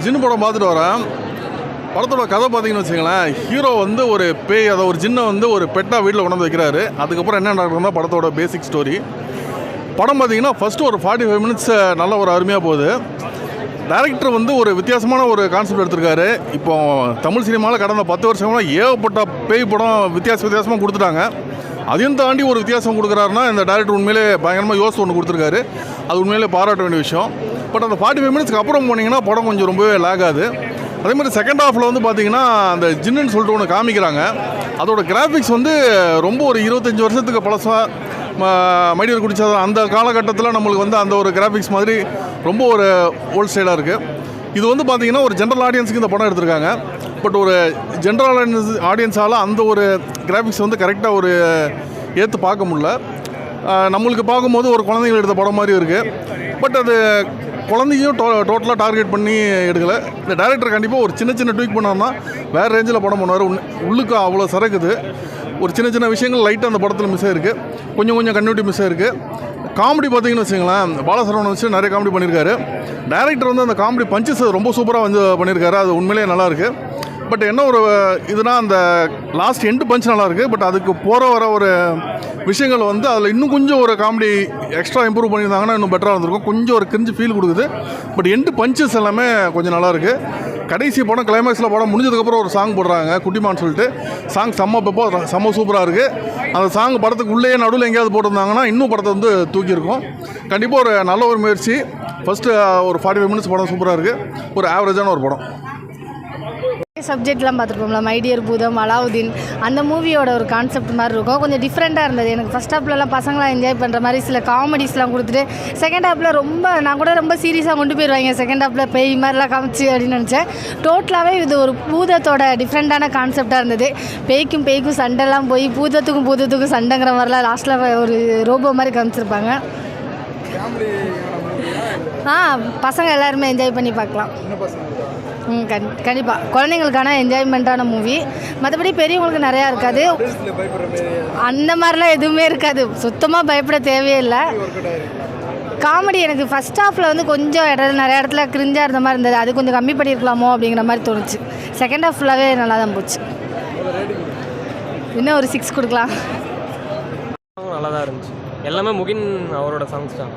ஜின்னு படம் பார்த்துட்டு வரேன். படத்தோட கதை பார்த்தீங்கன்னு வச்சுங்களேன், ஹீரோ வந்து ஒரு பேய், அதை ஒரு ஜின்னை வந்து ஒரு பெட்டாக வீட்டில் கொண்டாந்து வைக்கிறாரு. அதுக்கப்புறம் என்ன நடக்குதுன்னா படத்தோட பேசிக் ஸ்டோரி. படம் பார்த்தீங்கன்னா ஃபஸ்ட்டு ஒரு 45 மினிட்ஸ் நல்ல ஒரு அருமையாக போகுது. டைரக்டர் வந்து ஒரு வித்தியாசமான ஒரு கான்செப்ட் எடுத்திருக்காரு. இப்போ தமிழ் சினிமாவில் கடந்த 10 வருஷங்களாக ஏகப்பட்ட பேய் படம் வித்தியாசமாக கொடுத்துட்டாங்க. அதையும் தாண்டி ஒரு வித்தியாசம் கொடுக்குறாருன்னா இந்த டைரக்டர் உண்மையிலே பயங்கரமாக யோசிச்சு ஒன்று கொடுத்துருக்காரு. அது உண்மையிலே பாராட்ட வேண்டிய விஷயம். பட் அந்த 45 மினிட்ஸ்க்கு அப்புறம் போனீங்கன்னா படம் கொஞ்சம் ரொம்பவே லேக் ஆகுது. அதே மாதிரி செகண்ட் ஹாஃபில் வந்து பார்த்தீங்கன்னா அந்த ஜின்னுன்னு சொல்லிட்டு ஒன்று காமிக்கிறாங்க. அதோட கிராஃபிக்ஸ் வந்து ரொம்ப ஒரு 25 வருஷத்துக்கு பழசாக மைடியர் குடிச்ச அந்த காலகட்டத்தில் நம்மளுக்கு வந்து அந்த ஒரு கிராஃபிக்ஸ் மாதிரி ரொம்ப ஒரு ஓல்ட் ஸ்டைலாக இருக்குது. இது வந்து பார்த்திங்கன்னா ஒரு ஜென்ரல் ஆடியன்ஸுக்கு இந்த படம் எடுத்திருக்காங்க. பட் ஒரு ஜென்ரல் ஆடியன்ஸால் அந்த ஒரு கிராஃபிக்ஸ் வந்து கரெக்டாக ஒரு ஏற்று பார்க்க முடியல. நம்மளுக்கு பார்க்கும்போது ஒரு குழந்தைகள் எடுத்த படம் மாதிரி இருக்குது. பட் அது குழந்தையும் டோட்டலாக டார்கெட் பண்ணி எடுக்கலை. இந்த டைரக்டர் கண்டிப்பாக ஒரு சின்ன ட்வீக் பண்ணார்னா வேறு ரேஞ்சில் படம் பண்ணுவார். உள்ளுக்கு அவ்வளோ சரக்குது. ஒரு சின்ன விஷயங்கள் லைட்டாக அந்த படத்தில் மிஸ் ஆகிருக்கு. கொஞ்சம் கன்டினியூட்டி மிஸ் ஆகிருக்கு. காமெடி பார்த்தீங்கன்னு வச்சுங்களேன், பாலசரவணன் வச்சு நிறைய காமெடி பண்ணியிருக்காரு. டைரக்டர் வந்து அந்த காமெடி பஞ்சஸ் ரொம்ப சூப்பராக வந்து பண்ணியிருக்காரு. அது உண்மையிலேயே நல்லாயிருக்கு. பட் என்ன ஒரு இதுனா அந்த லாஸ்ட் எண்டு பஞ்ச் நல்லாயிருக்கு. பட் அதுக்கு வர ஒரு விஷயங்கள் வந்து அதில் இன்னும் கொஞ்சம் ஒரு காமெடி எக்ஸ்ட்ரா இம்ப்ரூவ் பண்ணியிருந்தாங்கன்னா இன்னும் பெட்டராக இருந்திருக்கும். கொஞ்சம் ஒரு கிரிஞ்சு ஃபீல் கொடுக்குது. பட் எண்டு பஞ்சஸ் எல்லாமே கொஞ்சம் நல்லாயிருக்கு. கடைசி படம் கிளைமேக்ஸில் படம் முடிஞ்சதுக்கப்புறம் ஒரு சாங் போடுறாங்க, குட்டிமான்னு சொல்லிட்டு. சாங் செம்ம சூப்பராக இருக்குது. அந்த சாங் படத்துக்கு உள்ளே நடுவில் எங்கேயாவது போட்டிருந்தாங்கன்னா இன்னும் படத்தை வந்து தூக்கியிருக்கும். கண்டிப்பாக ஒரு நல்ல ஒரு முயற்சி. ஃபஸ்ட்டு ஒரு 45 மினிட்ஸ் படம் சூப்பராக இருக்குது. ஒரு ஆவரேஜான ஒரு படம். சப்ஜெக்ட்லாம் பார்த்துருப்போம்ல, மைடியர் பூதம், அலாவுதீன், அந்த மூவியோட ஒரு கான்செப்ட் மாதிரி இருக்கும். கொஞ்சம் டிஃப்ரெண்ட்டாக இருந்தது. எனக்கு ஃபஸ்ட் ஹாப்லலாம் பசங்களாம் என்ஜாய் பண்ணுற மாதிரி சில காமெடிஸ்லாம் கொடுத்துட்டு செகண்ட் ஹாப்பில் நான் கூட ரொம்ப சீரியஸாக கொண்டு போயிடுவாங்க. செகண்ட் ஹாப்பில் பேய் மாதிரிலாம் காமிச்சு அப்படின்னு நினச்சேன். டோட்டலாகவே இது ஒரு பூதத்தோட டிஃப்ரெண்ட்டான கான்செப்டாக இருந்தது. பேய்க்கும் சண்டைலாம் போய் பூதத்துக்கும் சண்டைங்கிற மாதிரிலாம் லாஸ்ட்டில் ஒரு ரோபோ மாதிரி காமிச்சிருப்பாங்க. பசங்க எல்லாருமே என்ஜாய் பண்ணி பார்க்கலாம். கண்டிப்பாக குழந்தைங்களுக்கான என்ஜாய்மெண்ட்டான மூவி. மற்றபடி பெரியவங்களுக்கு நிறையா இருக்காது. அந்த மாதிரிலாம் எதுவுமே இருக்காது. சுத்தமாக பயப்பட தேவையே இல்லை. காமெடி எனக்கு ஃபஸ்ட் ஹாஃபில் வந்து கொஞ்சம் நிறைய இடத்துல கிரிஞ்சாக இருந்த மாதிரி இருந்தது. அது கொஞ்சம் கம்மி பண்ணியிருக்கலாமோ அப்படிங்கிற மாதிரி தோணுச்சு. செகண்ட் ஹாஃப் ஃபுல்லாகவே நல்லா தான் போச்சு. இன்னும் ஒரு 6 கொடுக்கலாம். நல்லா தான் இருந்துச்சு. எல்லாமே முகின் அவரோட சாங்ஸ் தான்.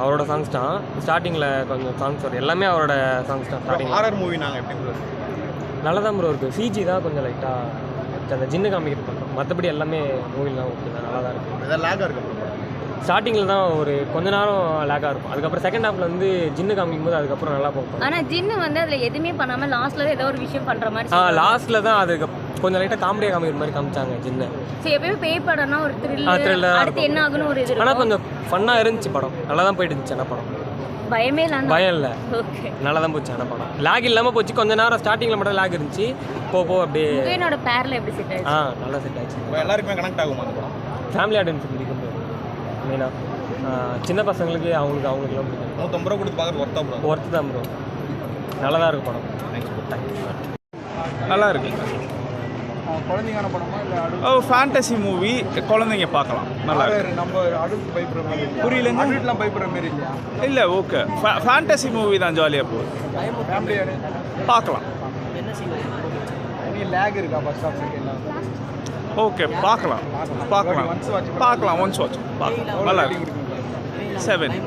அவரோட சாங்ஸ் தான். ஸ்டார்டிங்கில் கொஞ்சம் சாங்ஸ் வரும். எல்லாமே அவரோட சாங்ஸ் தான். ஸ்டார்டிங் ஹாரர் மூவி நாங்கள் எப்படி நல்லா தான் ப்ரோ இருக்குது. சிஜி தான் கொஞ்சம் லைட்டாக அந்த ஜின்னு காமிக்கிறது பண்ணுறோம். மற்றபடி எல்லாமே மூவிலாம் ஓகே தான், நல்லா தான் இருக்குது. எதாவது லேக்காக இருக்குது. ஸ்டார்டிங்கில் தான் ஒரு கொஞ்ச நேரம் லேக்காக இருக்கும். அதுக்கப்புறம் செகண்ட் ஹாஃபில் வந்து ஜின்னு காமிக்கும் போது அதுக்கப்புறம் நல்லா போகும். ஆனால் ஜின்னு வந்து அதில் எதுவுமே பண்ணாமல் லாஸ்ட்டில் ஏதோ ஒரு விஷயம் பண்ணுற மாதிரி. லாஸ்ட்டில் தான் அதுக்கு கொஞ்சம் லைட்டாக காமெடியாக காமிக்கிற மாதிரி காமிச்சாங்க ஜின்னு. சரி, எப்பயுமே பேய் படம்னா ஒரு த்ரில்லர், அடுத்து என்ன ஆகுன்னு ஒரு இது. ஆனால் கொஞ்சம் ஃபன்னாக இருந்துச்சு படம். நல்லா தான் போயிட்டு இருந்துச்சு. ஆனால் படம் பயமே இல்லை. பயம் இல்லை. ஓகே, நல்லா தான் போச்சு. ஆனால் படம் லேக் இல்லாமல் போச்சு. கொஞ்சம் நேரம் ஸ்டார்டிங்கில் மட்டும் லேக் இருந்துச்சு. போ அப்படியே என்னோட பேரில் எப்படி செட் ஆச்சு? நல்லா செட் ஆச்சு. எல்லாருக்குமே கனெக்ட் ஆகும் அந்த படம். ஃபேமிலி ஆடியன்ஸ் பிடிக்கும் மெயினாக. சின்ன பசங்களுக்கு அவங்களுக்குலாம் பிடிக்கும். 150 ரூபா கொடுத்து பார்க்குறது ஒர்த்து தான் ப்ரோ. நல்லா தான் இருக்கும் படம். நல்லா இருக்கு. குழந்தைங்கான படமா இல்லை ஃபேண்டசி மூவி, குழந்தைங்க பார்க்கலாம். நல்லா இருக்கு. நம்ம அடுத்து பயப்படுற மாதிரி புரியலங்க. வீட்டில் பயப்படுற மாதிரி இல்லையா? இல்லை, ஓகே. ஃபேண்டசி மூவி தான், ஜாலியாக போகுது. ஃபேமிலியாக பார்க்கலாம். நீ லேக் இருக்கா first half second half? Okay, பார்க்கலாம். ஒன்ஸ் வாட்ச் பார்க்கலாம். நல்லா இருக்கு. 7